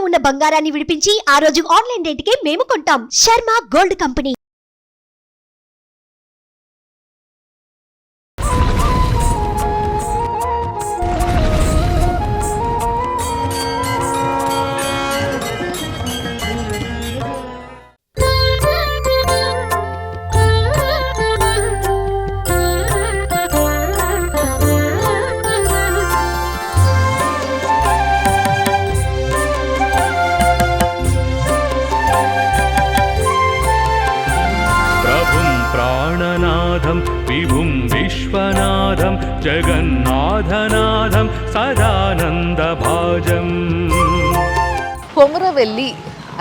ఉన్న బంగారాన్ని విడిపించి ఆ రోజు ఆన్లైన్ రేటుకే మేము కొంటాం. Sharma gold company. విభుం విశ్వనాథం జగన్నాథనాథం సదానంద భాజం. కొమురవెల్లి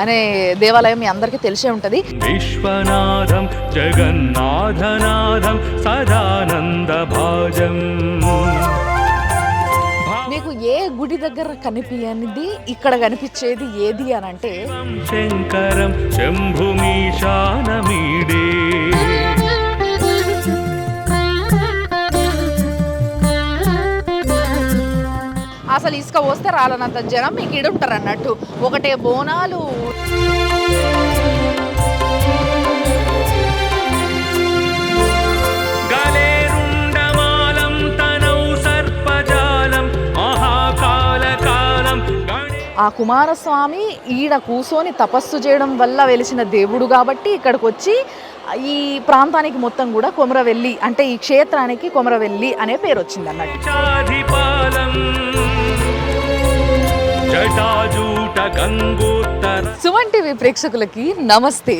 అనే దేవాలయం మీ అందరికీ తెలిసే ఉంటుంది. విశ్వనాథం జగన్నాథనాథం సదానంద భాజం. మీకు ఏ గుడి దగ్గర కనిపించనిది ఇక్కడ కనిపించేది ఏది అని అంటే శంకరం శంభుమీశానమీడే. అసలు ఇసుక పోస్తే రాలనంత జనం మీకు ఇడుంటారు అన్నట్టు. ఒకటే బోనాలు, ఆ కుమారస్వామి ఈడ కూసోని తపస్సు చేయడం వల్ల వెలిసిన దేవుడు కాబట్టి ఇక్కడికి వచ్చి ఈ ప్రాంతానికి మొత్తం కూడా కొమురవెల్లి అంటే ఈ క్షేత్రానికి కొమురవెల్లి అనే పేరు వచ్చింది అన్నట్టు. సుమన్ టీవీ ప్రేక్షకులకి నమస్తే.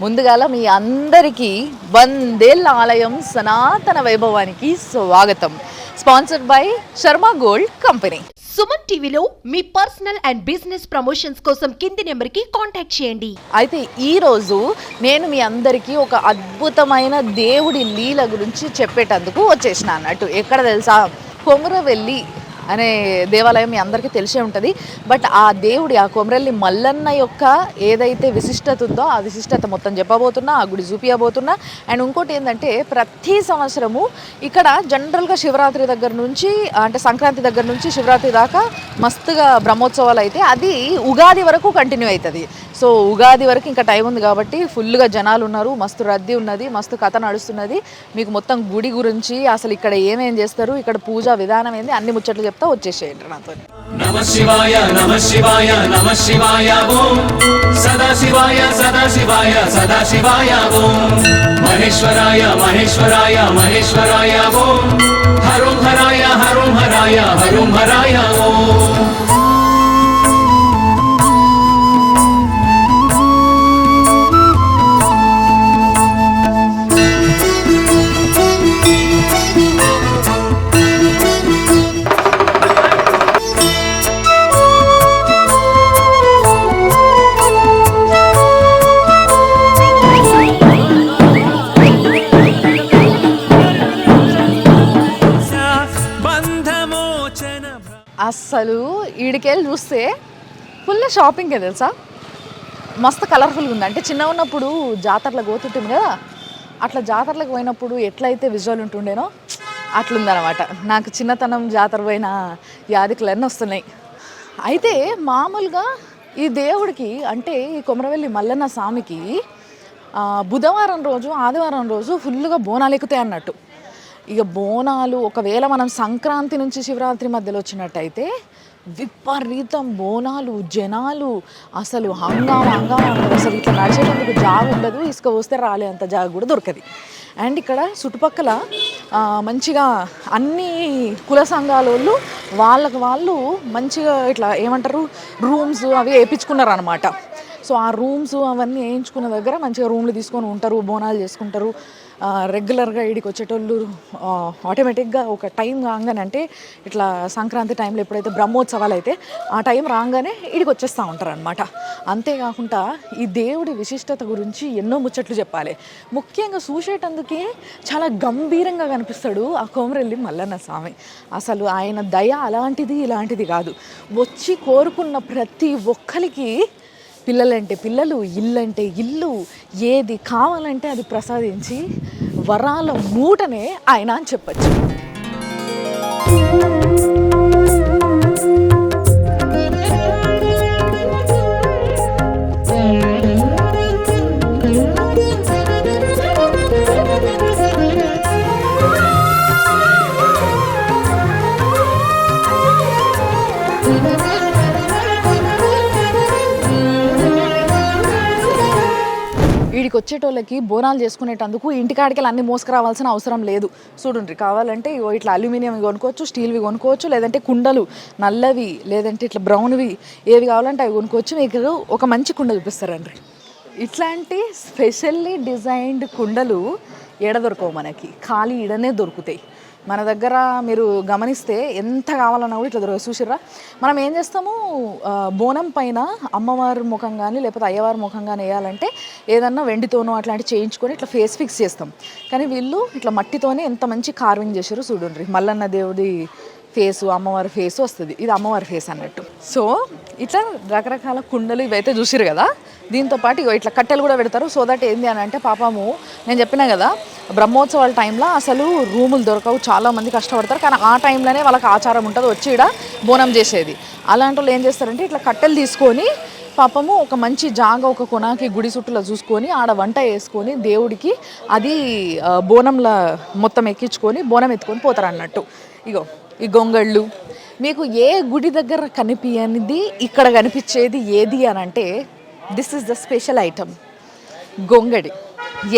ముందుగాల మీ అందరికీ వందేళ్ల ఆలయం సనాతన వైభవానికి స్వాగతం. Sponsored by Sharma gold company. Suman టీవీలో మీ పర్సనల్ అండ్ బిజినెస్ ప్రమోషన్స్ కోసం కింది నెంబర్కి కాంటాక్ట్ చేయండి. అయితే ఈరోజు నేను మీ అందరికీ ఒక అద్భుతమైన దేవుడి లీల గురించి చెప్పేటందుకు వచ్చేసిన అన్నట్టు. ఎక్కడ తెలుసా, కొమురవెల్లి అనే దేవాలయం మీ అందరికీ తెలిసే ఉంటుంది. బట్ ఆ దేవుడి ఆ కొమురవెల్లి మల్లన్న యొక్క ఏదైతే విశిష్టత ఉందో ఆ విశిష్టత మొత్తం చెప్పబోతున్నా, ఆ గుడి చూపించబోతున్నా. అండ్ ఇంకోటి ఏంటంటే ప్రతి సంవత్సరము ఇక్కడ జనరల్గా శివరాత్రి దగ్గర నుంచి అంటే సంక్రాంతి దగ్గర నుంచి శివరాత్రి దాకా మస్తుగా బ్రహ్మోత్సవాలు అయితే అది ఉగాది వరకు కంటిన్యూ అవుతుంది. సో ఉగాది వరకు ఇంకా టైం ఉంది కాబట్టి ఫుల్గా జనాలు ఉన్నారు, మస్తు రద్దీ ఉన్నది, మస్తు కథ నడుస్తున్నది. మీకు మొత్తం గుడి గురించి అసలు ఇక్కడ ఏమేం చేస్తారు, ఇక్కడ పూజా విధానం ఏంది అన్ని ముచ్చట్లు చెప్తా వచ్చేసేయండి నాతో. నమః శివాయ నమః శివాయ నమః శివాయ ఓం సదా శివాయ సదా శివాయ సదా శివాయ ఓం మహేశ్వరాయ మహేశ్వరాయ మహేశ్వరాయ ఓం హరం హరాయ హరం హరాయ హరం హరాయ ఓం. అస్సలు ఈడికెళ్ళి చూస్తే ఫుల్ షాపింగే తెలుసా, మస్తు కలర్ఫుల్గా ఉంది. అంటే చిన్న ఉన్నప్పుడు జాతరలకు పోతుంటుంది కదా, అట్లా జాతరలకు పోయినప్పుడు ఎట్లయితే విజువల్ ఉంటుండేనో అట్లుందనమాట. నాకు చిన్నతనం జాతర పోయిన యాదికలన్నీ వస్తున్నాయి. అయితే మామూలుగా ఈ దేవుడికి అంటే ఈ కొమురవెల్లి మల్లన్న స్వామికి బుధవారం రోజు ఆదివారం రోజు ఫుల్గా బోనాలు ఎక్కుతాయి అన్నట్టు. ఇక బోనాలు ఒకవేళ మనం సంక్రాంతి నుంచి శివరాత్రి మధ్యలో వచ్చినట్టయితే విపరీతం బోనాలు, జనాలు, అసలు హంగామా ఉంటుంది. అసలు ఇట్లా నడిచేటందుకు జాగ ఉండదు, ఇసుక వస్తే రాలే అంత జాగ కూడా దొరకదు. అండ్ ఇక్కడ చుట్టుపక్కల మంచిగా అన్ని కుల సంఘాల వాళ్ళకి వాళ్ళు మంచిగా ఇట్లా ఏమంటారు రూమ్స్ అవి వేయించుకున్నారు అనమాట. సో ఆ రూమ్స్ అవన్నీ వేయించుకున్న దగ్గర మంచిగా రూమ్లు తీసుకొని ఉంటారు, బోనాలు చేసుకుంటారు. రెగ్యులర్గా ఇడికి వచ్చేటోళ్ళు ఆటోమేటిక్గా ఒక టైం రాగానే అంటే ఇట్లా సంక్రాంతి టైంలో ఎప్పుడైతే బ్రహ్మోత్సవాలు అయితే ఆ టైం రాగానే ఇడికి వచ్చేస్తూ ఉంటారు అనమాట. అంతేకాకుండా ఈ దేవుడి విశిష్టత గురించి ఎన్నో ముచ్చట్లు చెప్పాలి. ముఖ్యంగా చూసేటందుకే చాలా గంభీరంగా కనిపిస్తాడు ఆ కొమురవెల్లి మల్లన్న స్వామి. అసలు ఆయన దయ అలాంటిది ఇలాంటిది కాదు. వచ్చి కోరుకున్న ప్రతి ఒక్కరికి పిల్లలంటే పిల్లలు, ఇల్లు అంటే ఇల్లు, ఏది కావాలంటే అది ప్రసాదించి వరాల మూటనే ఆయన అని చెప్పచ్చు. ఈడికి వచ్చేటోళ్ళకి బోనాలు చేసుకునేటందుకు ఇంటికాడికి అన్ని మోసుకురావాల్సిన అవసరం లేదు. చూడండి, కావాలంటే ఇట్లా అల్యూమినియం కొనుక్కోవచ్చు, స్టీల్వి కొనుక్కోవచ్చు, లేదంటే కుండలు నల్లవి లేదంటే ఇట్లా బ్రౌన్వి ఏవి కావాలంటే అవి కొనుక్కోవచ్చు. మీకు ఒక మంచి కుండ చూపిస్తారండి. ఇట్లాంటి స్పెషల్లీ డిజైన్డ్ కుండలు ఎడ దొరకవు మనకి, ఖాళీ ఈడనే దొరుకుతాయి. మన దగ్గర మీరు గమనిస్తే ఎంత కావాలన్నా కూడా ఇట్లా దొరకదు. చూసిర్రా, మనం ఏం చేస్తాము, బోనం పైన అమ్మవారి ముఖం కానీ లేకపోతే అయ్యవారి ముఖం కానీ వేయాలంటే ఏదన్నా వెండితోనో అట్లాంటివి చేయించుకొని ఇట్లా ఫేస్ ఫిక్స్ చేస్తాం. కానీ వీళ్ళు ఇట్లా మట్టితోనే ఎంత మంచి కార్వింగ్ చేశారు చూడండి. మల్లన్న దేవుడి ఫేసు, అమ్మవారి ఫేసు వస్తుంది. ఇది అమ్మవారి ఫేస్ అన్నట్టు. సో ఇట్లా రకరకాల కుండలు ఇవైతే చూసిరు కదా. దీంతోపాటు ఇట్లా కట్టెలు కూడా పెడతారు. సో దట్ ఏంది అని అంటే పాపము నేను చెప్పినా కదా, బ్రహ్మోత్సవాల టైంలో అసలు రూములు దొరకవు, చాలామంది కష్టపడతారు. కానీ ఆ టైంలోనే వాళ్ళకి ఆచారం ఉంటుంది వచ్చి ఇక్కడ బోనం చేసేది. అలాంటి వాళ్ళు ఏం చేస్తారంటే ఇట్లా కట్టెలు తీసుకొని పాపము ఒక మంచి జాగ ఒక కొనాకి గుడి చుట్టూలో చూసుకొని ఆడ వంట వేసుకొని దేవుడికి అది బోనంలో మొత్తం ఎక్కించుకొని బోనం ఎత్తుకొని పోతారు అన్నట్టు. ఇగో ఈ గొంగళ్ళు మీకు ఏ గుడి దగ్గర కనిపించనిది ఇక్కడ కనిపించేది ఏది అని అంటే this is the special item, గొంగడి.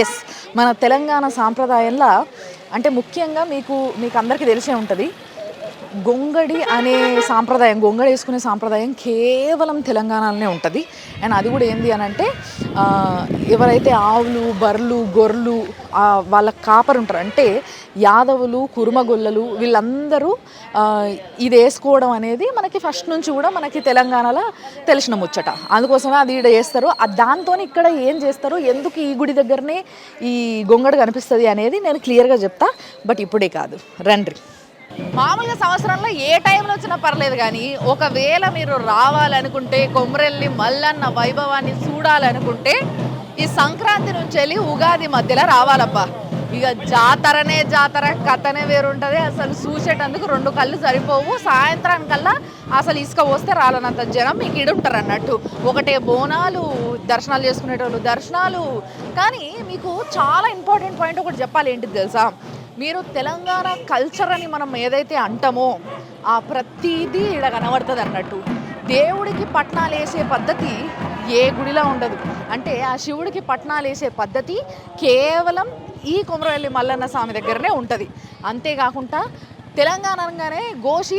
ఎస్, మన తెలంగాణ సాంప్రదాయంలో అంటే ముఖ్యంగా మీకు అందరికీ తెలిసే ఉంటుంది, గొంగడి అనే సాంప్రదాయం, గొంగడి వేసుకునే సాంప్రదాయం కేవలం తెలంగాణలోనే ఉంటుంది. అండ్ అది కూడా ఏంది అని అంటే ఎవరైతే ఆవులు, బర్రెలు, గొర్రెలు వాళ్ళ కాపరు ఉంటారు అంటే యాదవులు, కురుమగొల్లలు వీళ్ళందరూ ఇది వేసుకోవడం అనేది మనకి ఫస్ట్ నుంచి కూడా మనకి తెలంగాణలో తెలిసిన ముచ్చట. అందుకోసమే అది ఇక్కడ చేస్తారు. దాంతో ఇక్కడ ఏం చేస్తారు, ఎందుకు ఈ గుడి దగ్గరనే ఈ గొంగడి కనిపిస్తుంది అనేది నేను క్లియర్గా చెప్తా. బట్ ఇప్పుడే కాదు, రండి. మామూలుగా సంవత్సరంలో ఏ టైంలో వచ్చినా పర్లేదు, కానీ ఒకవేళ మీరు రావాలనుకుంటే కొమ్రెల్లి మల్లన్న వైభవాన్ని చూడాలనుకుంటే ఈ సంక్రాంతి నుంచి వెళ్ళి ఉగాది మధ్యలో రావాలబ్బా. ఇక జాతరనే జాతర, కథనే వేరుంటుంది. అసలు చూసేటందుకు 2 కళ్ళు సరిపోవు. సాయంత్రానికల్లా అసలు ఇసుక వస్తే రాలనంత జనం మీకు ఈడు ఉంటారు అన్నట్టు. ఒకటే బోనాలు, దర్శనాలు చేసుకునేటోళ్ళు దర్శనాలు. కానీ మీకు చాలా ఇంపార్టెంట్ పాయింట్ ఒకటి చెప్పాలి, ఏంటిది తెలుసా, మీరు తెలంగాణ కల్చర్ అని మనం ఏదైతే అంటామో ఆ ప్రతిదీ ఇక్కడ కనబడుతుంది అన్నట్టు. దేవుడికి పట్నాలు వేసే పద్ధతి ఏ గుడిలో ఉండదు. అంటే ఆ శివుడికి పట్నాలు వేసే పద్ధతి కేవలం ఈ కొమరవెల్లి మల్లన్న స్వామి దగ్గరనే ఉంటుంది. అంతేకాకుండా తెలంగాణ అనగానే గోసి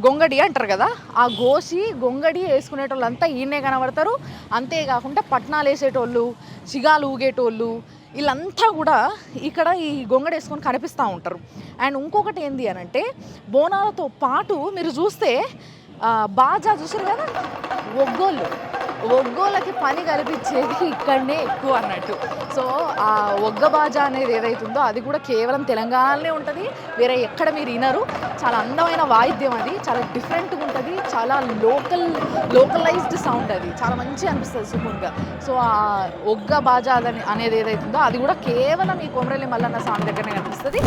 గొంగడి అంటారు కదా, ఆ గోసి గొంగడి వేసుకునేటోళ్ళు అంతా ఈయనే కనబడతారు. అంతేకాకుండా పట్నాలు వేసేటోళ్ళు, సిగాలు ఊగేటోళ్ళు వీళ్ళంతా కూడా ఇక్కడ ఈ గొంగడి వేసుకొని కనిపిస్తూ ఉంటారు. అండ్ ఇంకొకటి ఏంది అని అంటే బోనాలతో పాటు మీరు చూస్తే బాజా చూసారు కదా, ఒగ్గోళ్ళకి పని కల్పించేది ఇక్కడనే ఎక్కువ అన్నట్టు. సో ఆ ఒగ్గ బాజా అనేది ఏదైతుందో అది కూడా కేవలం తెలంగాణలోనే ఉంటుంది, వేరే ఎక్కడ మీరు వినరు. చాలా అందమైన వాయిద్యం, అది చాలా డిఫరెంట్గా ఉంటుంది, చాలా లోకలైజ్డ్ సౌండ్, అది చాలా మంచిగా అనిపిస్తుంది సుకున్గా. సో ఆ ఒగ్గ బాజా అనేది ఏదైతుందో అది కూడా కేవలం ఈ కొమరవెల్లి మల్లన్న స్వామి దగ్గరనే కనిపిస్తుంది.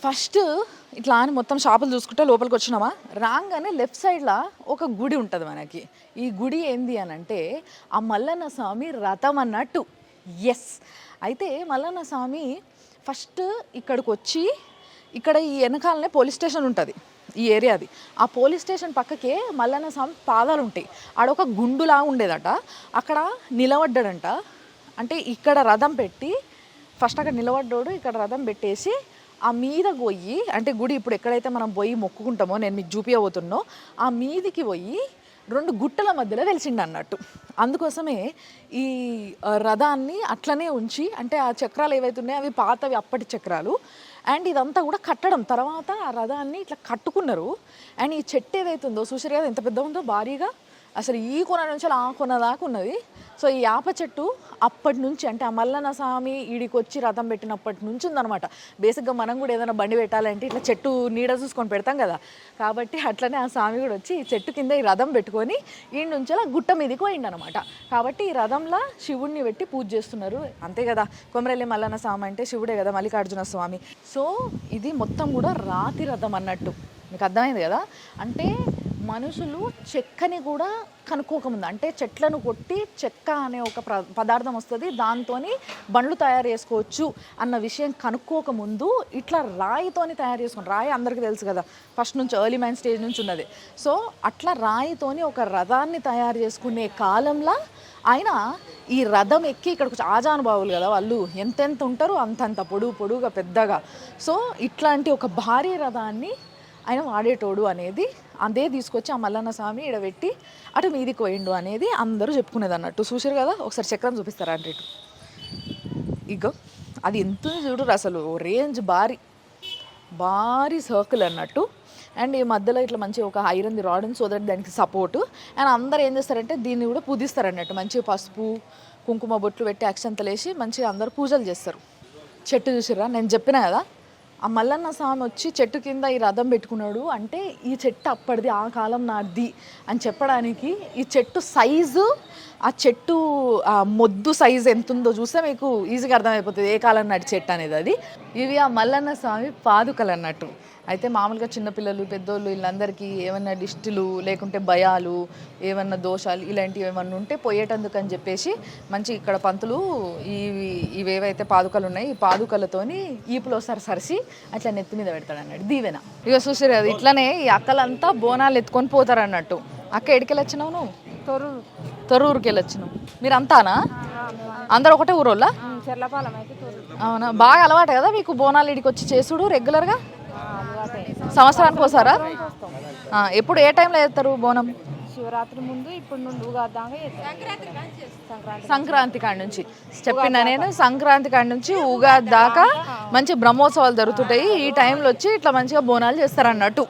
ఫస్ట్ ఇట్లా అని మొత్తం షాపులు చూసుకుంటే లోపలికి వచ్చినామా, రాగానే లెఫ్ట్ సైడ్లో ఒక గుడి ఉంటుంది మనకి. ఈ గుడి ఏంది అని అంటే ఆ మల్లన్న స్వామి రథం అన్నట్టు. ఎస్, అయితే మల్లన్న స్వామి ఫస్ట్ ఇక్కడికి వచ్చి ఇక్కడ ఈ వెనకాలనే పోలీస్ స్టేషన్ ఉంటుంది ఈ ఏరియాది. ఆ పోలీస్ స్టేషన్ పక్కకే మల్లన్న స్వామి పాదాలు ఉంటాయి. ఆడొక గుండులా ఉండేదట, అక్కడ నిలబడ్డాడంట. అంటే ఇక్కడ రథం పెట్టి ఫస్ట్ అక్కడ నిలబడ్డాడు, ఇక్కడ రథం పెట్టేసి ఆ మీద పోయి, అంటే గుడి ఇప్పుడు ఎక్కడైతే మనం పోయి మొక్కుకుంటామో నేను మీకు చూపించబోతున్నో ఆ మీదికి పోయి 2 గుట్టల మధ్యలో వెలిసిండు అన్నట్టు. అందుకోసమే ఈ రథాన్ని అట్లనే ఉంచి, అంటే ఆ చక్రాలు ఏవైతే ఉన్నాయో అవి పాతవి, అప్పటి చక్రాలు. అండ్ ఇదంతా కూడా కట్టడం తర్వాత ఆ రథాన్ని ఇట్లా కట్టుకున్నారు. అండ్ ఈ చెట్టు ఏదైతే ఉందో చూసారు కదా ఎంత పెద్ద ఉందో, భారీగా అసలు ఈ కొన నుంచి ఆ కొన దాకా ఉన్నది. సో ఈ యాప చెట్టు అప్పటి నుంచి, అంటే ఆ మల్లన్న స్వామి ఈడికి వచ్చి రథం పెట్టినప్పటి నుంచి ఉందన్నమాట. బేసిక్గా మనం కూడా ఏదైనా బండి పెట్టాలంటే ఇట్లా చెట్టు నీడ చూసుకొని పెడతాం కదా, కాబట్టి అట్లనే ఆ స్వామి కూడా వచ్చి ఈ చెట్టు కింద ఈ రథం పెట్టుకొని ఈ నుంచి అలా గుట్ట మీదకి పోయిండు అనమాట. కాబట్టి ఈ రథంలో శివుడిని పెట్టి పూజ చేస్తున్నారు. అంతే కదా, కొమరవెల్లి మల్లన్న స్వామి అంటే శివుడే కదా, మల్లికార్జున స్వామి. సో ఇది మొత్తం కూడా రాతి రథం అన్నట్టు. మీకు అర్థమైంది కదా, అంటే మనుషులు చెక్కని కూడా కనుక్కోకముందు, అంటే చెట్లను కొట్టి చెక్క అనే ఒక పదార్థం వస్తుంది, దాంతో బండ్లు తయారు చేసుకోవచ్చు అన్న విషయం కనుక్కోకముందు ఇట్లా రాయితోని తయారు చేసుకుని, రాయి అందరికీ తెలుసు కదా, ఫస్ట్ నుంచి ఎర్లీ మ్యాన్ స్టేజ్ నుంచి ఉన్నది. సో అట్లా రాయితోని ఒక రథాన్ని తయారు చేసుకునే కాలంలో ఆయన ఈ రథం ఎక్కి ఇక్కడికి ఆజానుభావులు కదా వాళ్ళు, ఎంతెంత ఉంటారు అంతంత పొడుగుగా పెద్దగా. సో ఇట్లాంటి ఒక భారీ రథాన్ని ఆయన వాడేటోడు అనేది, అదే తీసుకొచ్చి ఆ మల్లన్న స్వామి ఈడబెట్టి అటు మీదికి పోయిండు అనేది అందరూ చెప్పుకునేది అన్నట్టు. చూసారు కదా, ఒకసారి చక్రం చూపిస్తారా అంటే ఇటు ఇగో అది ఎంత చూడరు అసలు, రేంజ్ భారీ సర్కిల్ అన్నట్టు. అండ్ ఈ మధ్యలో ఇట్లా మంచి ఒక ఐరన్ది రాడ్ ఉంది, సో దట్ దానికి సపోర్టు. అండ్ అందరు ఏం చేస్తారంటే దీన్ని కూడా పూజిస్తారు అన్నట్టు, మంచిగా పసుపు కుంకుమ బొట్లు పెట్టి అక్షంతలు వేసి మంచిగా అందరు పూజలు చేస్తారు. చెట్టు చూసిర్రా, నేను చెప్పిన కదా ఆ మల్లన్న స్వామి వచ్చి చెట్టు కింద ఈ రథం పెట్టుకున్నాడు అంటే ఈ చెట్టు అప్పటిది, ఆ కాలం నాది అని చెప్పడానికి ఈ చెట్టు సైజు, ఆ చెట్టు ఆ మొద్దు సైజు ఎంత ఉందో చూస్తే మీకు ఈజీగా అర్థమైపోతుంది ఏ కాలం నాటి చెట్టు అనేది. అది ఇవి ఆ మల్లన్న స్వామి పాదుకలు అన్నట్టు. అయితే మామూలుగా చిన్నపిల్లలు పెద్దోళ్ళు వీళ్ళందరికీ ఏమన్నా దిష్టిలు లేకుంటే భయాలు ఏమన్నా దోషాలు ఇలాంటివి ఏమన్నా ఉంటే పోయేటందుకు అని చెప్పేసి మంచి ఇక్కడ పంతులు ఇవేవైతే పాదుకలు ఉన్నాయి ఈ పాదుకలతోని ఈపులో సరిసి అట్లా నెత్తి మీద పెడతాడు అన్నట్టు దీవెన. ఇక చూసారు కదా, ఇట్లనే ఈ అక్కలంతా బోనాలు ఎత్తుకొని పోతారు అన్నట్టు. అక్క ఎడికెళ్ళి వచ్చినావు నువ్వు? తొర్రూరుకి వెళ్ళి వచ్చినావు. మీరు అంతానా? అందరు ఒకటే ఊరోళ్ళా? అవునా, బాగా అలవాటు కదా మీకు బోనాలు ఇడికి వచ్చి చేసుడు రెగ్యులర్గా? సంవత్సరానికి ఒకసారా? ఎప్పుడు ఏ టైంలో చేస్తారు బోనం? శివరాత్రి ముందు, ఇప్పుడు నుండి ఉగాది దాకా సంక్రాంతి కాడి నుంచి చెప్పిన నేను, సంక్రాంతి కాడి నుంచి ఉగాది దాకా మంచి బ్రహ్మోత్సవాలు జరుగుతుంటాయి. ఈ టైంలో వచ్చి ఇట్లా మంచిగా బోనాలు చేస్తారు అన్నట్టు.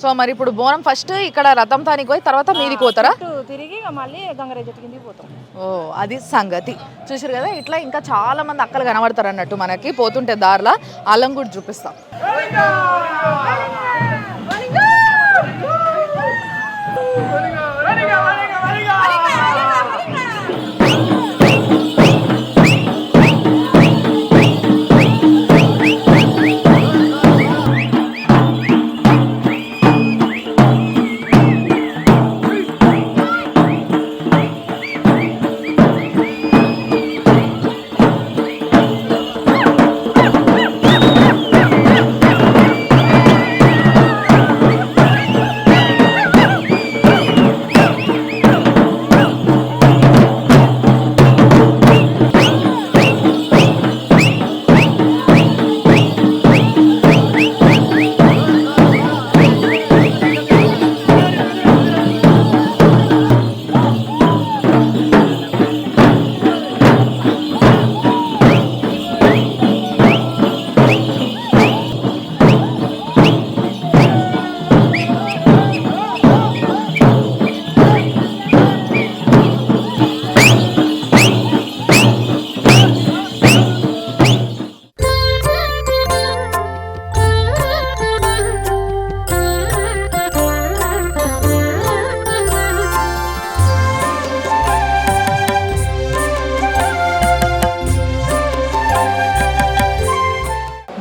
సో మరి ఇప్పుడు బోనం ఫస్ట్ ఇక్కడ రథం తానికి పోయి తర్వాత మీదికి పోతారా? తిరిగి మళ్ళీ గంగరాజు చెట్టు కిందికి పోతాం. ఓ అది సంగతి. చూసారు కదా, ఇట్లా ఇంకా చాలా మంది అక్కలు కనబడతారు అన్నట్టు మనకి పోతుంటే దారిలో. వాళ్ళని కూడా చూపిస్తాం.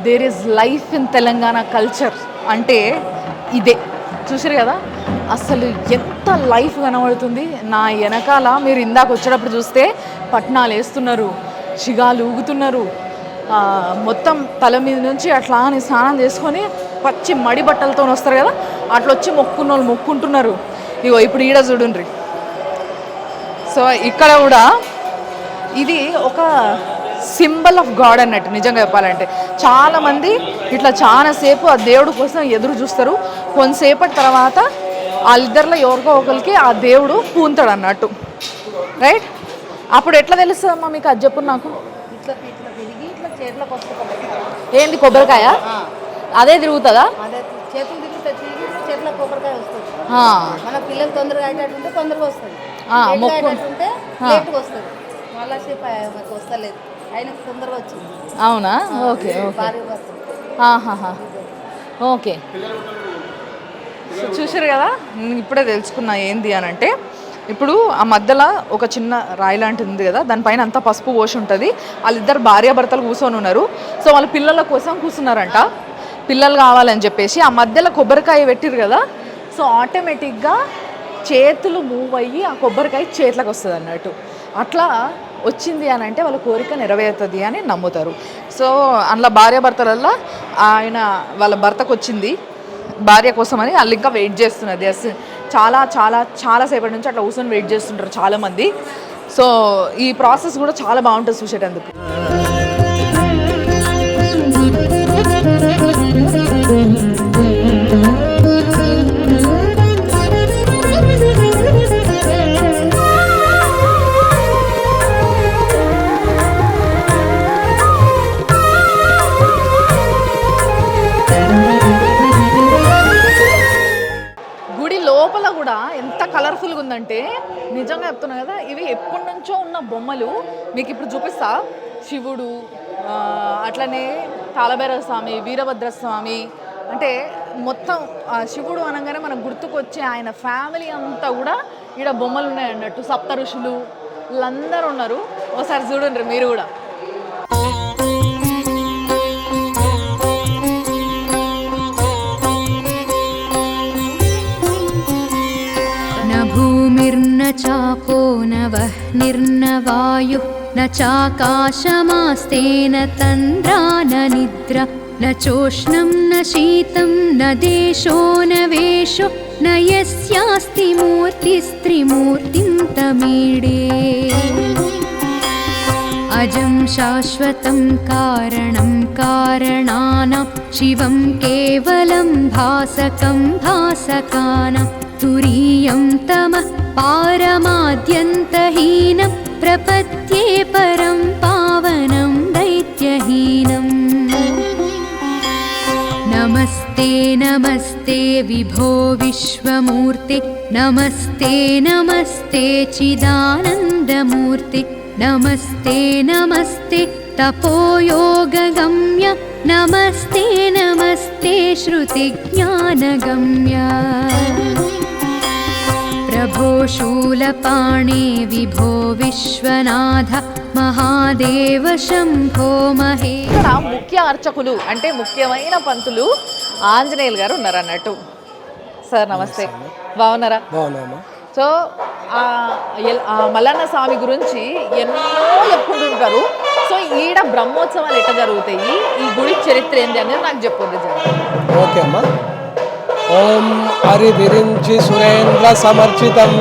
There is life in Telangana culture అంటే ఇదే. చూసారు కదా అసలు ఎంత లైఫ్ కనబడుతుంది. నా వెనకాల మీరు ఇందాక వచ్చేటప్పుడు చూస్తే పట్నాలు వేస్తున్నారు, చిగాలు ఊగుతున్నారు, మొత్తం తల మీద నుంచి అట్లా అని స్నానం చేసుకొని పచ్చి మడి బట్టలతో వస్తారు కదా, అట్లా వచ్చి మొక్కున్న వాళ్ళు మొక్కుంటున్నారు. ఇగో ఇప్పుడు ఈడ చూడండి. సో ఇక్కడ కూడా ఇది ఒక సింబల్ ఆఫ్ గాడ్ అన్నట్టు. నిజంగా చెప్పాలంటే చాలామంది ఇట్లా చాలాసేపు ఆ దేవుడు కోసం ఎదురు చూస్తారు. కొంతసేపటి తర్వాత వాళ్ళిద్దరిలో ఎవరికో ఒకరికి ఆ దేవుడు పూంతాడు అన్నట్టు, రైట్? అప్పుడు ఎట్లా తెలుస్తుందమ్మా మీకు? అది చెప్పు నాకు. ఇట్లా తిరిగి ఇట్లా చేతులకు వస్తుంది. ఏంది కొబ్బరికాయ? అదే తిరుగుతుందా? అదే చేతులు తిరిగి చేతులకు కొబ్బరికాయ వస్తుంది. మన పిల్లలు తొందరగా అయ్యేటట్టుంటే తొందరగా వస్తుంది, అయ్యేటట్టుంటే లేట్గా వస్తుంది. మళ్ళా సేపు మాకు వస్తలేదు, ఆయనకు తొందరగా వచ్చింది. అవునా? Okay okay. చూసారు కదా, ఇప్పుడే తెలుసుకున్నా ఏంది అని అంటే, ఇప్పుడు ఆ మధ్యలో ఒక చిన్న రాయి లాంటిది ఉంది కదా, దానిపైన అంతా పసుపు పోసి ఉంటుంది. వాళ్ళిద్దరు భార్యాభర్తలు కూర్చొని ఉన్నారు. సో వాళ్ళ పిల్లల కోసం కూర్చున్నారంట, పిల్లలు కావాలని చెప్పేసి. ఆ మధ్యలో కొబ్బరికాయ పెట్టిరు కదా, సో ఆటోమేటిక్గా చేతులు మూవ్ అయ్యి ఆ కొబ్బరికాయ చేతులకు వస్తుంది అన్నట్టు. అట్లా వచ్చింది అని అంటే వాళ్ళ కోరిక నెరవేరుతుంది అని నమ్ముతారు. సో అందులో భార్యాభర్తలల్లో ఆయన వాళ్ళ భర్తకు వచ్చింది భార్య కోసమని వాళ్ళు ఇంకా వెయిట్ చేస్తున్నది. చాలా చాలా చాలాసేపటి నుంచి అట్లా కూర్చొని వెయిట్ చేస్తుంటారు చాలామంది. సో ఈ ప్రాసెస్ కూడా చాలా బాగుంటుంది చూసేటందుకు. కూడా ఎంత కలర్ఫుల్గా ఉందంటే నిజంగా చెప్తున్నా కదా, ఇవి ఎప్పటి నుంచో ఉన్న బొమ్మలు మీకు ఇప్పుడు చూపిస్తా. శివుడు, అట్లనే కాలభైరవ స్వామి, వీరభద్ర స్వామి, అంటే మొత్తం శివుడు అనగానే మనకు గుర్తుకొచ్చే ఆయన ఫ్యామిలీ అంతా కూడా ఈడ బొమ్మలు ఉన్నాయి అన్నట్టు. సప్త ఋషులు వీళ్ళందరూ ఉన్నారు. ఒకసారి చూడండి మీరు కూడా. भूमिर्न चापो न वह्निर्न वायुः न चाकाशमास्तेन तन्द्रा न निद्रा न चोष्णं न शीतं न देशो न वेशो न यस्यास्ति मूर्तिस्त्रिमूर्तिं तमीडे अजं शाश्वतं कारणं कारणानां शिवं केवलं भासकं भासकानां तुरीयं तमः पारमाद्यन्तहीनं प्रपद्ये परं पावनं दैत्यहीनम् नमस्ते नमस्ते विभो विश्वमूर्ते नमस्ते नमस्ते चिदानन्दमूर्ते नमस्ते नमस्ते तपोयोगगम्य नमस्ते नमस्ते श्रुतिज्ञानगम्य प्रभो शूलपाणे विभो विश्वनाथ महादेव शंभो महे. ముఖ్య అర్చకులు అంటే ముఖ్యమైన పంతులు ఆంజనేయులు గారు ఉన్నారు అన్నట్టు. సార్ నమస్తే, బాగున్నారా? బాగున్నామా. సో మల్లన్న స్వామి గురించి ఎన్నో చెప్పుకుంటుంటారు. సో ఈడ బ్రహ్మోత్సవాలు ఎట్లా జరుగుతాయి, ఈ గుడి చరిత్ర ఏంటి అనేది నాకు చెప్పండి. ఓకే అమ్మా. ఓం హరి విరించి సురేంద్ర సమర్చితం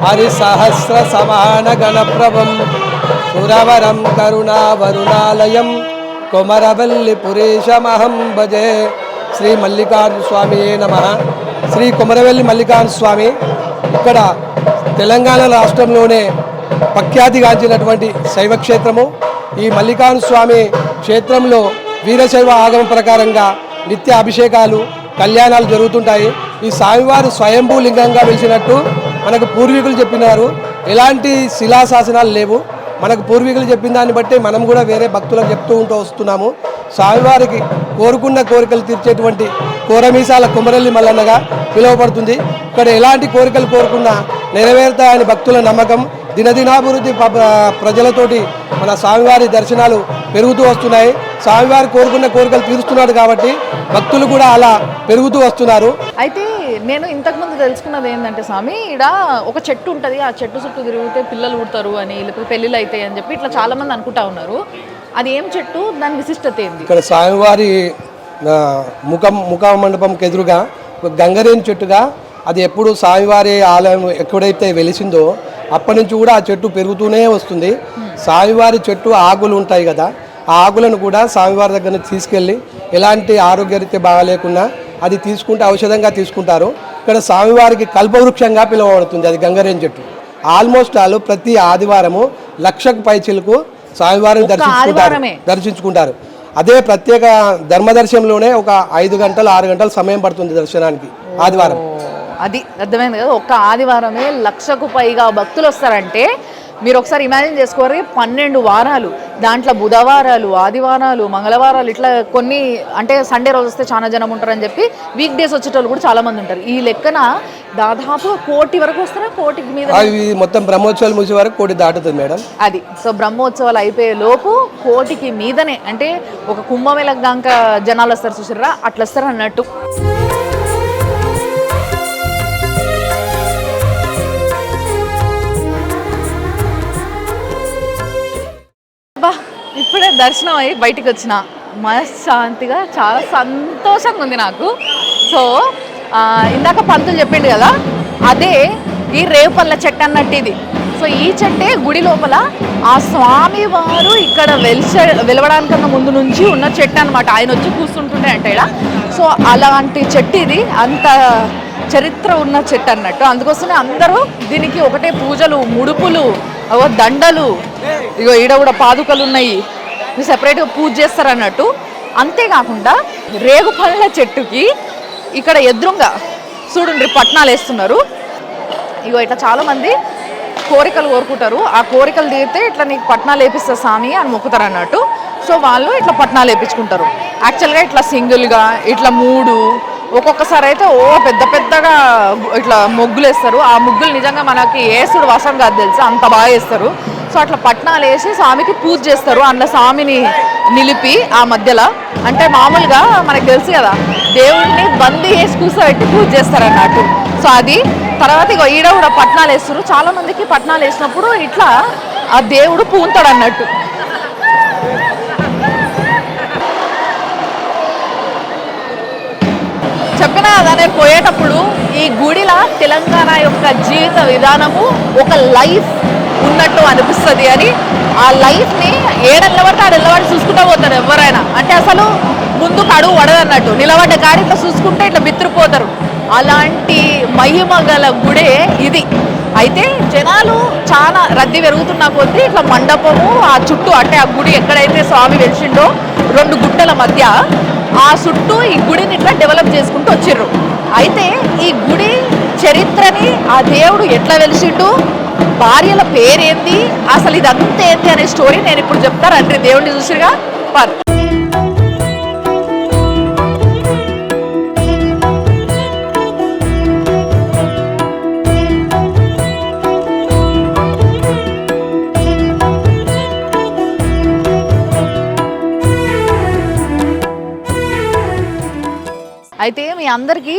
హరి సహస్ర సమాన గణప్రభం సురవరం కరుణావరుణాలయం కొమరవల్లి పురేశమహం భజే. శ్రీ మల్లికార్జున స్వామి నమః. శ్రీ కొమరవెల్లి మల్లికార్జున స్వామి ఇక్కడ తెలంగాణ రాష్ట్రంలోనే ప్రఖ్యాతిగాంచినటువంటి శైవ క్షేత్రము. ఈ మల్లికార్జున స్వామి క్షేత్రంలో వీరశైవ ఆగమ ప్రకారంగా నిత్య అభిషేకాలు, కళ్యాణాలు జరుగుతుంటాయి. ఈ స్వామివారు స్వయంభూ లింగంగా వెలిసినట్టు మనకు పూర్వీకులు చెప్పినారు. ఎలాంటి శిలాశాసనాలు లేవు. మనకు పూర్వీకులు చెప్పిన దాన్ని బట్టి మనం కూడా వేరే భక్తులకు చెప్తూ వస్తున్నాము. స్వామివారికి కోరుకున్న కోరికలు తీర్చేటువంటి కోరమీసాల కొమరల్లి మల్లన్నగా పిలువబడుతుంది. ఇక్కడ ఎలాంటి కోరికలు కోరుకున్నా నెరవేరుతాయని భక్తుల నమ్మకం. దినదినాభివృద్ధి ప్రజలతోటి మన స్వామివారి దర్శనాలు పెరుగుతూ వస్తున్నాయి. స్వామివారి కోరుకున్న కోరికలు తీరుస్తున్నాడు కాబట్టి భక్తులు కూడా అలా పెరుగుతూ వస్తున్నారు. అయితే నేను ఇంతకుముందు తెలుసుకున్నది ఏంటంటే స్వామి, ఇక్కడ ఒక చెట్టు ఉంటుంది, ఆ చెట్టు చుట్టూ తిరిగితే పిల్లలు పుడతారు అని, లేకపోతే పెళ్ళిళ్ళు అవుతాయి అని చెప్పి ఇట్లా చాలా మంది అనుకుంటా ఉన్నారు. అది ఏం చెట్టు, దాని విశిష్టత ఏంది? ఇక్కడ స్వామివారి ముఖ మండపంకి ఎదురుగా గంగరేణి చెట్టుగా, అది ఎప్పుడు స్వామివారి ఆలయం ఎక్కడైతే వెలిసిందో అప్పటి నుంచి కూడా ఆ చెట్టు పెరుగుతూనే వస్తుంది. స్వామివారి చెట్టు ఆకులు ఉంటాయి కదా, ఆ ఆకులను కూడా స్వామివారి దగ్గర తీసుకెళ్ళి ఎలాంటి ఆరోగ్యరీత్యా బాగాలేకున్నా అది తీసుకుంటే ఔషధంగా తీసుకుంటారు. ఇక్కడ స్వామివారికి కల్పవృక్షంగా పిలువబడుతుంది అది గంగరేణి చెట్టు. ఆల్మోస్ట్ వాళ్ళు ప్రతి ఆదివారము 1,00,000కు పైచిలకు స్వామివారిని దర్శించుకుంటారు. అదే ప్రత్యేక ధర్మదర్శనంలోనే ఒక 5 గంటలు 6 గంటలు సమయం పడుతుంది దర్శనానికి ఆదివారం. అది అర్థమైంది కదా, ఒక్క ఆదివారమే 1,00,000కు పైగా భక్తులు వస్తారంటే మీరు ఒకసారి ఇమాజిన్ చేసుకోవాలి. 12 వారాలు, దాంట్లో బుధవారాలు, ఆదివారాలు, మంగళవారాలు, ఇట్లా కొన్ని, అంటే సండే రోజు వస్తే చాలా జనం ఉంటారని చెప్పి వీక్ డేస్ వచ్చేటోళ్ళు కూడా చాలా మంది ఉంటారు. ఈ లెక్కన దాదాపు 1 కోటి వరకు వస్తారా? కోటికి మీద మొత్తం బ్రహ్మోత్సవాలు ముగిసే వరకు 1 కోటి దాటుతుంది మేడం. అది సో బ్రహ్మోత్సవాలు అయిపోయే లోపు 1 కోటికి మీదనే, అంటే ఒక కుంభమేళ గాంక జనాలు వస్తారు చూసారా, అట్లా వస్తారు అన్నట్టు. దర్శనం అయ్యి బయటికి వచ్చిన మనశ్శాంతిగా చాలా సంతోషంగా ఉంది నాకు. సో ఇందాక పంతులు చెప్పిండు కదా, అదే ఈ రేవుపల్ల చెట్టు అన్నట్టు ఇది. సో ఈ చెట్టే గుడి లోపల ఆ స్వామి వారు ఇక్కడ వెలవడానికన్నా ముందు నుంచి ఉన్న చెట్టు అనమాట. ఆయన వచ్చి కూర్చుంటుండే అంటే ఇక్కడ. సో అలాంటి చెట్టు ఇది, అంత చరిత్ర ఉన్న చెట్టు అన్నట్టు. అందుకోసమే అందరూ దీనికి ఒకటే పూజలు, ముడుపులు, దండలు, ఇగో ఈడ కూడా పాదుకలు ఉన్నాయి, సెపరేట్గా పూజ చేస్తారు అన్నట్టు. అంతేకాకుండా రేగుపళ్ళ చెట్టుకి ఇక్కడ ఎదురుగా చూడండి పట్నాలు వేస్తున్నారు. ఇగో ఇట్లా చాలామంది కోరికలు కోరుకుంటారు. ఆ కోరికలు తీరితే ఇట్లా నీకు పట్నాలు వేపిస్తా స్వామి అని మొక్కుతారు అన్నట్టు. సో వాళ్ళు ఇట్లా పట్నాలు వేయించుకుంటారు. యాక్చువల్గా ఇట్లా సింగిల్గా ఇట్లా 3 ఒక్కొక్కసారి అయితే పెద్ద పెద్దగా ఇట్లా ముగ్గులు వేస్తారు. ఆ ముగ్గులు నిజంగా మనకి వేసుడు వసం కాదు తెలుసు, అంత బాగా వేస్తారు. సో అట్లా పట్నాలు వేసి స్వామికి పూజ చేస్తారు. అందులో స్వామిని నిలిపి ఆ మధ్యలో, అంటే మామూలుగా మనకు తెలుసు కదా దేవుడిని బందీ వేసి కూర్చోబెట్టి పూజ చేస్తారు అన్నట్టు. సో అది తర్వాత ఇక ఈడ కూడా పట్నాలు వేస్తారు. చాలా మందికి పట్నాలు వేసినప్పుడు ఇట్లా ఆ దేవుడు పూంతాడు అన్నట్టు. చెప్పినా కదా నేను పోయేటప్పుడు ఈ గుడిలా తెలంగాణ యొక్క జీవిత విధానము ఒక లైఫ్ ఉన్నట్టు అనిపిస్తుంది అని. ఆ లైఫ్ని నిలబడితే నిలబడి చూసుకుంటూ పోతారు ఎవరైనా. అంటే అసలు ముందుకు అడుగు పడదన్నట్టు, నిలబడ్డ కాడి ఇట్లా చూసుకుంటే ఇట్లా బిత్తిరిపోతారు. అలాంటి మహిమ గల గుడే ఇది. అయితే జనాలు చాలా రద్దీ పెరుగుతున్న కొద్దీ ఇట్లా మండపము ఆ చుట్టూ, అంటే ఆ గుడి ఎక్కడైతే స్వామి వెలిసిండో 2 గుట్టల మధ్య ఆ చుట్టూ ఈ గుడిని ఇట్లా డెవలప్ చేసుకుంటూ వచ్చిర్రు. అయితే ఈ గుడి చరిత్రని, ఆ దేవుడు ఎట్లా వెలిసిండు, భార్యల పేరేంది, అసలు ఇదంతా ఏంది అనే స్టోరీ నేను ఇప్పుడు చెప్తాను. రండి దేవుడిని చూసిగా పర్. అయితే మీ అందరికీ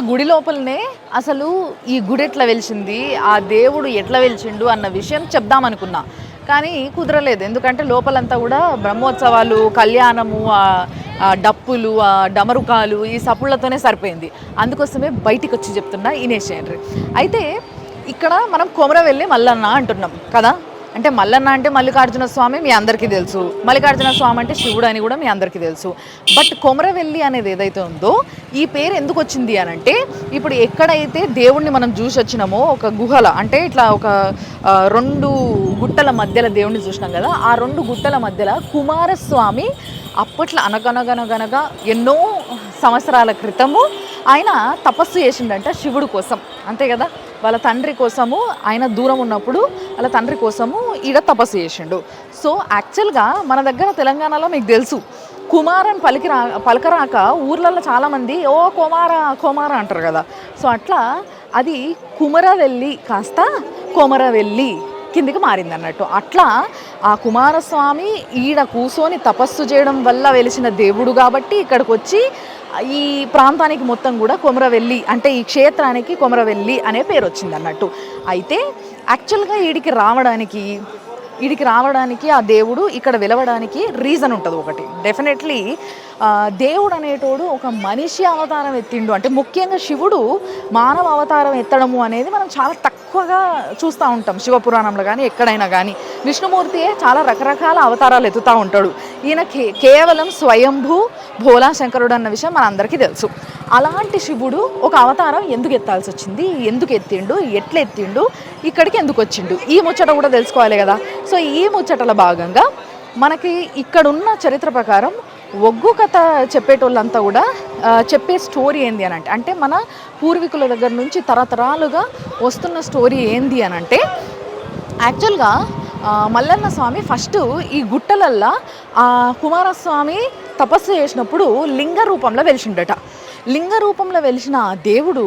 గుడి లోపలనే అసలు ఈ గుడి ఎట్లా వెలిసింది, ఆ దేవుడు ఎట్లా వెలిసిండు అన్న విషయం చెప్దామనుకున్నా, కానీ కుదరలేదు. ఎందుకంటే లోపలంతా కూడా బ్రహ్మోత్సవాలు, కళ్యాణము, డప్పులు, డమరుకాలు, ఈ సపుళ్లతోనే సరిపోయింది. అందుకోసమే బయటికి వచ్చి చెప్తున్నా ఇనేషేయండి. అయితే ఇక్కడ మనం కొమరవెల్లి మల్లన్న అంటున్నాం కదా. అంటే మల్లన్న అంటే మల్లికార్జున స్వామి మీ అందరికీ తెలుసు, మల్లికార్జున స్వామి అంటే శివుడు అని కూడా మీ అందరికీ తెలుసు. బట్ కొమరవెల్లి అనేది ఏదైతే ఉందో ఈ పేరు ఎందుకు వచ్చింది అని అంటే, ఇప్పుడు ఎక్కడైతే దేవుణ్ణి మనం చూసి వచ్చినామో ఒక గుహల, అంటే ఇట్లా ఒక 2 గుట్టల మధ్యలో దేవుణ్ణి చూసినాం కదా, ఆ 2 గుట్టల మధ్యలో కుమారస్వామి అప్పట్లో అనగనగనగనగా ఎన్నో సంవత్సరాల క్రితము ఆయన తపస్సు చేసిండంట శివుడు కోసం, అంతే కదా. వాళ్ళ తండ్రి కోసము ఆయన దూరం ఉన్నప్పుడు వాళ్ళ తండ్రి కోసము ఈడ తపస్సు చేసిండు. సో యాక్చువల్గా మన దగ్గర తెలంగాణలో మీకు తెలుసు కుమారని పలకరాక ఊర్లలో చాలామంది కోమార అంటారు కదా. సో అట్లా అది కుమరవెల్లి కాస్త కొమరవెల్లి కిందికి మారింది అన్నట్టు. అట్లా ఆ కుమారస్వామి ఈడ కూర్చొని తపస్సు చేయడం వల్ల వెలిసిన దేవుడు కాబట్టి ఇక్కడికి వచ్చి ఈ ప్రాంతానికి మొత్తం కూడా కొమరవెల్లి, అంటే ఈ క్షేత్రానికి కొమరవెల్లి అనే పేరు వచ్చింది అన్నట్టు. అయితే యాక్చువల్గా ఈడికి రావడానికి ఆ దేవుడు ఇక్కడ వెలవడానికి రీజన్ ఉంటుంది ఒకటి. డెఫినెట్లీ దేవుడు అనేటోడు ఒక మనిషి అవతారం ఎత్తిండు, అంటే ముఖ్యంగా శివుడు మానవ అవతారం ఎత్తడము అనేది మనం చాలా తక్కువగా చూస్తూ ఉంటాం శివపురాణంలో కానీ ఎక్కడైనా కానీ. విష్ణుమూర్తియే చాలా రకరకాల అవతారాలు ఎత్తుతూ ఉంటాడు. ఈయన కేవలం స్వయంభూ భోలా శంకరుడు అన్న విషయం మన అందరికీ తెలుసు. అలాంటి శివుడు ఒక అవతారం ఎందుకు ఎత్తాల్సి వచ్చింది, ఎందుకు ఎత్తిండు, ఎట్లా ఎత్తిండు, ఇక్కడికి ఎందుకు వచ్చిండు, ఈ ముచ్చట కూడా తెలుసుకోవాలి కదా. సో ఈ ముచ్చటల భాగంగా మనకి ఇక్కడున్న చరిత్ర ప్రకారం ఒగ్గు కథ చెప్పేటోళ్ళంతా కూడా చెప్పే స్టోరీ ఏంది అని అంటే మన పూర్వీకుల దగ్గర నుంచి తరతరాలుగా వస్తున్న స్టోరీ ఏంది అని అంటే, యాక్చువల్గా మల్లన్న స్వామి ఫస్ట్ ఈ గుట్టలల్లో కుమారస్వామి తపస్సు చేసినప్పుడు లింగ రూపంలో వెలిసిండట. లింగ రూపంలో వెలిసిన ఆ దేవుడు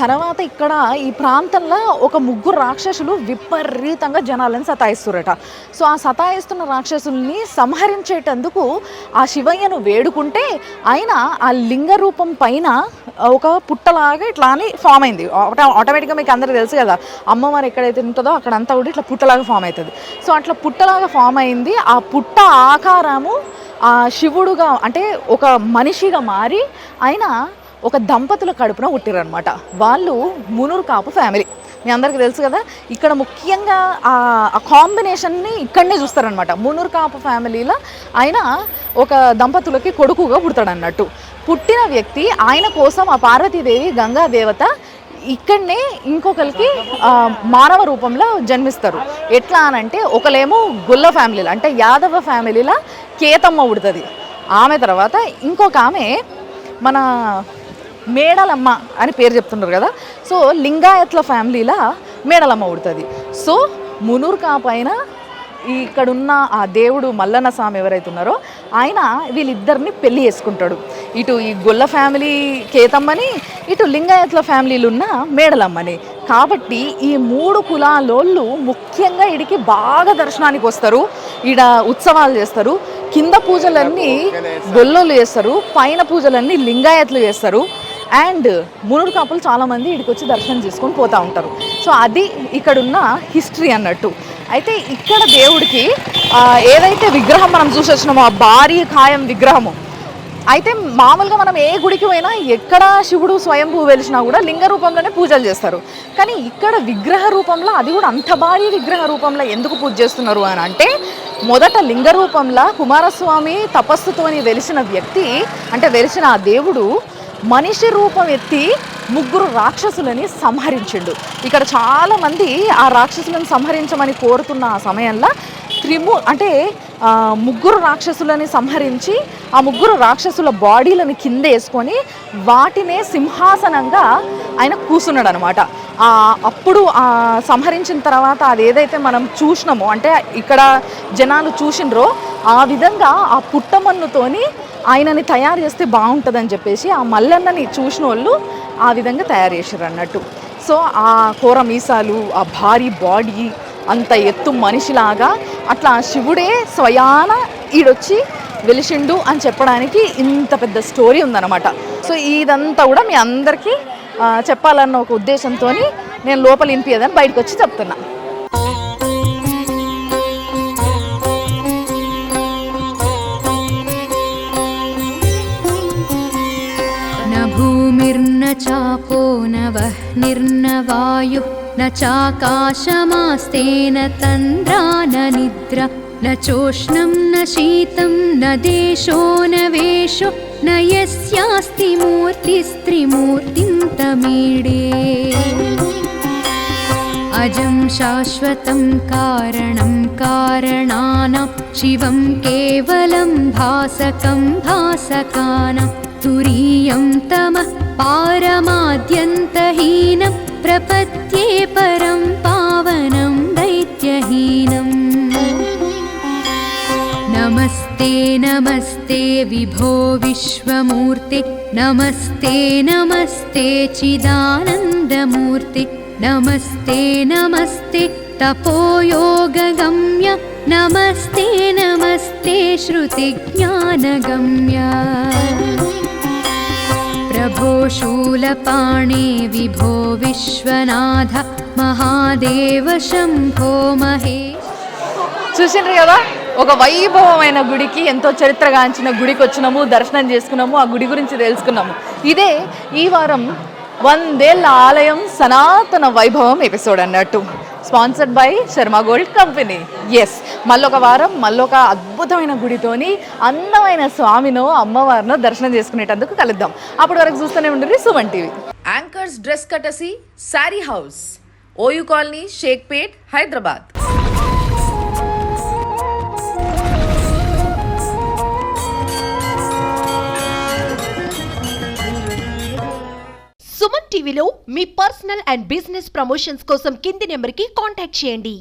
తర్వాత ఇక్కడ ఈ ప్రాంతంలో ఒక ముగ్గురు రాక్షసులు విపరీతంగా జనాలను సతాయిస్తురట. సో ఆ సతాయిస్తున్న రాక్షసుల్ని సంహరించేటందుకు ఆ శివయ్యను వేడుకుంటే ఆయన ఆ లింగ రూపం పైన ఒక పుట్టలాగా ఇట్లా అని ఫామ్ అయింది. ఆటోమేటిక్గా మీకు అందరికీ తెలుసు కదా, అమ్మవారు ఎక్కడైతే ఉంటుందో అక్కడంతా కూడా ఇట్లా పుట్టలాగా ఫామ్ అవుతుంది. సో అట్లా పుట్టలాగా ఫామ్ అయింది. ఆ పుట్ట ఆకారము ఆ శివుడుగా అంటే ఒక మనిషిగా మారి ఆయన ఒక దంపతుల కడుపున పుట్టిరనమాట. వాళ్ళు మునూరు కాపు ఫ్యామిలీ, మీ అందరికీ తెలుసు కదా. ఇక్కడ ముఖ్యంగా ఆ కాంబినేషన్ని ఇక్కడనే చూస్తారనమాట. మునూరు కాపు ఫ్యామిలీలో ఆయన ఒక దంపతులకి కొడుకుగా పుడతాడు అన్నట్టు. పుట్టిన వ్యక్తి ఆయన కోసం ఆ పార్వతీదేవి గంగా దేవత ఇక్కడనే ఇంకొకరికి మానవ రూపంలో జన్మిస్తారు. ఎట్లా అనంటే ఒకలేమో గొల్ల ఫ్యామిలీలో అంటే యాదవ ఫ్యామిలీలో కేతమ్మ పుడుతుంది. ఆమె తర్వాత ఇంకొక ఆమె మన మేడలమ్మ అని పేరు చెప్తున్నారు కదా. సో లింగాయత్ల ఫ్యామిలీలో మేడలమ్మ పుడుతుంది. సో మునూరు కాపైన ఇక్కడున్న ఆ దేవుడు మల్లన్న స్వామి ఎవరైతే ఉన్నారో ఆయన వీళ్ళిద్దరిని పెళ్లి చేసుకుంటాడు. ఇటు ఈ గొల్ల ఫ్యామిలీ కేతమ్మని, ఇటు లింగాయత్ల ఫ్యామిలీలు ఉన్న మేడలమ్మని. కాబట్టి ఈ 3 కులాలోళ్ళు ముఖ్యంగా ఈడికి బాగా దర్శనానికి వస్తారు. ఈడ ఉత్సవాలు చేస్తారు. కింద పూజలన్నీ గొల్లోళ్ళు చేస్తారు, పైన పూజలన్నీ లింగాయత్లు చేస్తారు. అండ్ మునూరు కాపులు చాలామంది ఇక్కడికి వచ్చి దర్శనం చేసుకొని పోతూ ఉంటారు. సో అది ఇక్కడున్న హిస్టరీ అన్నట్టు. అయితే ఇక్కడ దేవుడికి ఏదైతే విగ్రహం మనం చూసి వచ్చినామో ఆ భారీ ఖాయం విగ్రహము, అయితే మామూలుగా మనం ఏ గుడికి పోయినా ఎక్కడ శివుడు స్వయంభూ వెలిసినా కూడా లింగ రూపంలోనే పూజలు చేస్తారు. కానీ ఇక్కడ విగ్రహ రూపంలో, అది కూడా అంత భారీ విగ్రహ రూపంలో ఎందుకు పూజ చేస్తున్నారు అని అంటే, మొదట లింగ రూపంలో కుమారస్వామి తపస్సుతోని వెలిసిన వ్యక్తి అంటే వెలిసిన ఆ దేవుడు మనిషి రూపం ఎత్తి 3 రాక్షసులని సంహరించిండు. ఇక్కడ చాలామంది ఆ రాక్షసులను సంహరించమని కోరుతున్న ఆ సమయంలో అంటే 3 రాక్షసులని సంహరించి ఆ 3 రాక్షసుల బాడీలను కింద వేసుకొని వాటినే సింహాసనంగా ఆయన కూర్చున్నాడు అనమాట. అప్పుడు సంహరించిన తర్వాత అది ఏదైతే మనం చూసినామో అంటే ఇక్కడ జనాలు చూసినరో ఆ విధంగా ఆ పుట్టమన్నుతోని ఆయనని తయారు చేస్తే బాగుంటుందని చెప్పేసి ఆ మల్లన్నని చూసిన వాళ్ళు ఆ విధంగా తయారు చేశారు అన్నట్టు. సో ఆ కూర మీసాలు, ఆ భారీ బాడీ, అంత ఎత్తు మనిషిలాగా అట్లా శివుడే స్వయాన ఈడొచ్చి వెలిసిండు అని చెప్పడానికి ఇంత పెద్ద స్టోరీ ఉందన్నమాట. సో ఇదంతా కూడా మీ అందరికీ చెప్పాలన్న ఒక ఉద్దేశంతో నేను లోపల వినిపించదని బయటకు వచ్చి చెప్తున్నా. भूमिर्न चापो न वह्निर्न वायुः न चाकाशमास्तेन तन्द्रा न निद्रा न चोष्णं न शीतं न देशो न वेशो न यस्यास्ति मूर्तिस्त्रिमूर्तिं तमीडे अजं शाश्वतं कारणं कारणानां शिवं केवलं भासकं भासकानां तुरीयं तमः पारमाद्यन्तहीनं प्रपद्ये परं पावनं दैत्यहीनम् नमस्ते नमस्ते विभो विश्वमूर्ते नमस्ते नमस्ते चिदानन्दमूर्ते नमस्ते नमस्ते तपोयोगगम्य नमस्ते नमस्ते श्रुतिज्ञानगम्य प्रभो शूलपाणे विभो विश्वनाथ महादेव शम्भो महेश. చూసిండ్రు కదా, ఒక వైభవమైన గుడికి, ఎంతో చరిత్రగాంచిన గుడికి వచ్చినాము, దర్శనం చేసుకున్నాము, ఆ గుడి గురించి తెలుసుకున్నాము. ఇదే ఈ వారం 100 ఏళ్ల ఆలయం సనాతన వైభవం ఎపిసోడ్ అన్నట్టు, sponsored by Sharma gold company. Yes, మళ్ళొక వారం మళ్ళొక అద్భుతమైన గుడితోని అందమైన స్వామినో అమ్మవారినో దర్శనం చేసుకునేటందుకు కలుద్దాం. అప్పటి వరకు చూస్తూనే ఉండండి Suman TV. Anchors dress courtesy sari house, OU colony, Shaikpet, Hyderabad. Suman టీవీలో మీ పర్సనల్ అండ్ బిజినెస్ ప్రమోషన్స్ కోసం కింది నెంబర్కి కాంటాక్ట్ చేయండి.